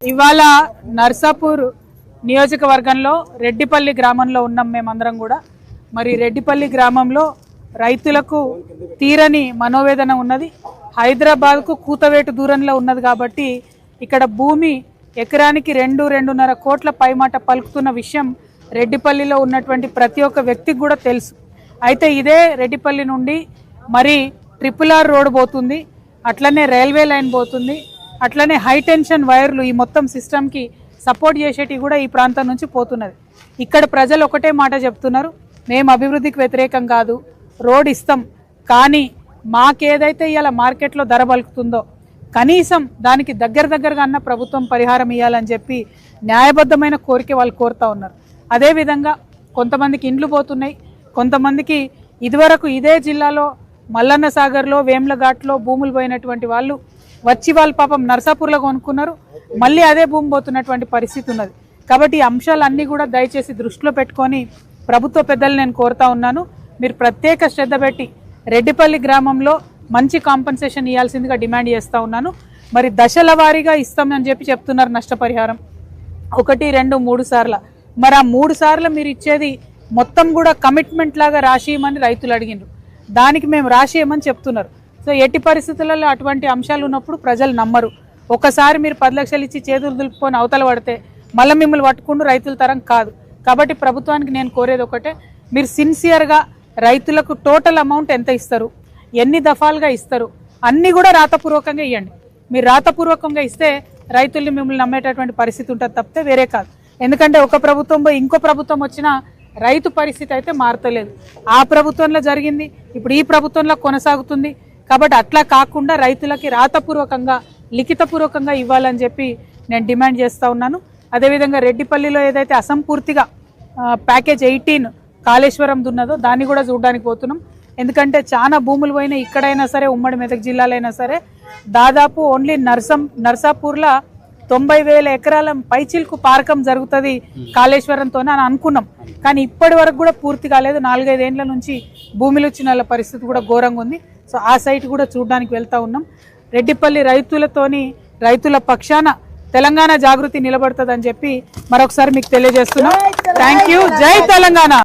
ఇవాళ నర్సాపూర్ నియోజకవర్గంలో రెడ్డిపల్లి గ్రామంలో ఉన్నాం మేమందరం కూడా. మరి రెడ్డిపల్లి గ్రామంలో రైతులకు తీరని మనోవేదన ఉన్నది. హైదరాబాద్కు కూతవేటు దూరంలో ఉన్నది కాబట్టి ఇక్కడ భూమి ఎకరానికి 2-2.5 కోట్ల పైమాట పలుకుతున్న విషయం రెడ్డిపల్లిలో ఉన్నటువంటి ప్రతి ఒక్క వ్యక్తికి కూడా తెలుసు. అయితే ఇదే రెడ్డిపల్లి నుండి మరి RRR రోడ్ పోతుంది, అట్లనే రైల్వే లైన్ పోతుంది, అట్లనే హై టెన్షన్ వైర్లు ఈ మొత్తం సిస్టమ్కి సపోర్ట్ చేసేటివి కూడా ఈ ప్రాంతం నుంచి పోతున్నది. ఇక్కడ ప్రజలు ఒకటే మాట చెప్తున్నారు, మేము అభివృద్ధికి వ్యతిరేకం కాదు, రోడ్ ఇస్తాం, కానీ మాకేదైతే ఇవాళ మార్కెట్లో ధర పలుకుతుందో కనీసం దానికి దగ్గరగా అన్న ప్రభుత్వం పరిహారం ఇవ్వాలని చెప్పి న్యాయబద్ధమైన కోరిక వాళ్ళు కోరుతా ఉన్నారు. అదేవిధంగా కొంతమందికి ఇండ్లు పోతున్నాయి, కొంతమందికి ఇదివరకు ఇదే జిల్లాలో మల్లన్న సాగర్లో వేమ్లఘాట్లో భూములు పోయినటువంటి వాళ్ళు వచ్చి వాళ్ళు పాపం నర్సాపూర్లో కొనుక్కున్నారు, మళ్ళీ అదే భూమి పోతున్నటువంటి పరిస్థితి ఉన్నది. కాబట్టి ఈ అంశాలన్నీ కూడా దయచేసి దృష్టిలో పెట్టుకొని ప్రభుత్వ పెద్దలు నేను కోరుతా ఉన్నాను, మీరు ప్రత్యేక శ్రద్ధ పెట్టి రెడ్డిపల్లి గ్రామంలో మంచి కాంపెన్సేషన్ ఇవ్వాల్సిందిగా డిమాండ్ చేస్తూ ఉన్నాను. మరి దశల వారీగా ఇస్తామని చెప్పి చెప్తున్నారు నష్టపరిహారం 1, 2, 3 సార్లు. మరి ఆ 3 సార్లు మీరు ఇచ్చేది మొత్తం కూడా కమిట్మెంట్ లాగా రాసియమని రైతులు అడిగినారు, దానికి మేము రాసియమని చెప్తున్నారు. సో ఎట్టి పరిస్థితులలో అటువంటి అంశాలు ఉన్నప్పుడు ప్రజలు నమ్మరు. ఒకసారి మీరు 10 లక్షలు ఇచ్చి చేతులు దులుపుకొని అవతల పడితే మళ్ళీ మిమ్మల్ని పట్టుకుంటూ రైతుల తరం కాదు. కాబట్టి ప్రభుత్వానికి నేను కోరేది ఒకటే, మీరు సిన్సియర్గా రైతులకు టోటల్ అమౌంట్ ఎంత ఇస్తారు, ఎన్ని దఫాలుగా ఇస్తారు, అన్నీ కూడా రాతపూర్వకంగా ఇవ్వండి. మీరు రాతపూర్వకంగా ఇస్తే రైతుల్ని మిమ్మల్ని నమ్మేటటువంటి పరిస్థితి ఉంటుంది తప్పితే వేరే కాదు. ఎందుకంటే ఒక ప్రభుత్వం పోయి ఇంకో ప్రభుత్వం వచ్చినా రైతు పరిస్థితి అయితే మారతలేదు. ఆ ప్రభుత్వంలో జరిగింది, ఇప్పుడు ఈ ప్రభుత్వంలో కొనసాగుతుంది. కాబట్టి అట్లా కాకుండా రైతులకి రాతపూర్వకంగా లిఖితపూర్వకంగా ఇవ్వాలని చెప్పి నేను డిమాండ్ చేస్తూ ఉన్నాను. అదేవిధంగా రెడ్డిపల్లిలో ఏదైతే అసంపూర్తిగా ప్యాకేజ్ 18 కాళేశ్వరం ఉన్నదో దాన్ని కూడా చూడడానికి పోతున్నాం. ఎందుకంటే చాలా భూములు పోయినా ఇక్కడైనా సరే ఉమ్మడి మెదక్ జిల్లాలైనా సరే దాదాపు ఓన్లీ నర్సాపూర్లో 90,000 ఎకరాల పైచిల్కు పారకం జరుగుతుంది కాళేశ్వరంతో అని అనుకున్నాం. కానీ ఇప్పటి వరకు కూడా పూర్తి కాలేదు. 4-5 ఏళ్ల నుంచి భూములు వచ్చిన పరిస్థితి కూడా ఘోరంగా ఉంది. సో ఆ సైట్ కూడా చూడడానికి వెళ్తా ఉన్నాం. రెడ్డిపల్లి రైతులతోని రైతుల పక్షాన తెలంగాణ జాగృతి నిలబడుతుందని చెప్పి మరొకసారి మీకు తెలియజేస్తున్నాం. Thank you. జై తెలంగాణ.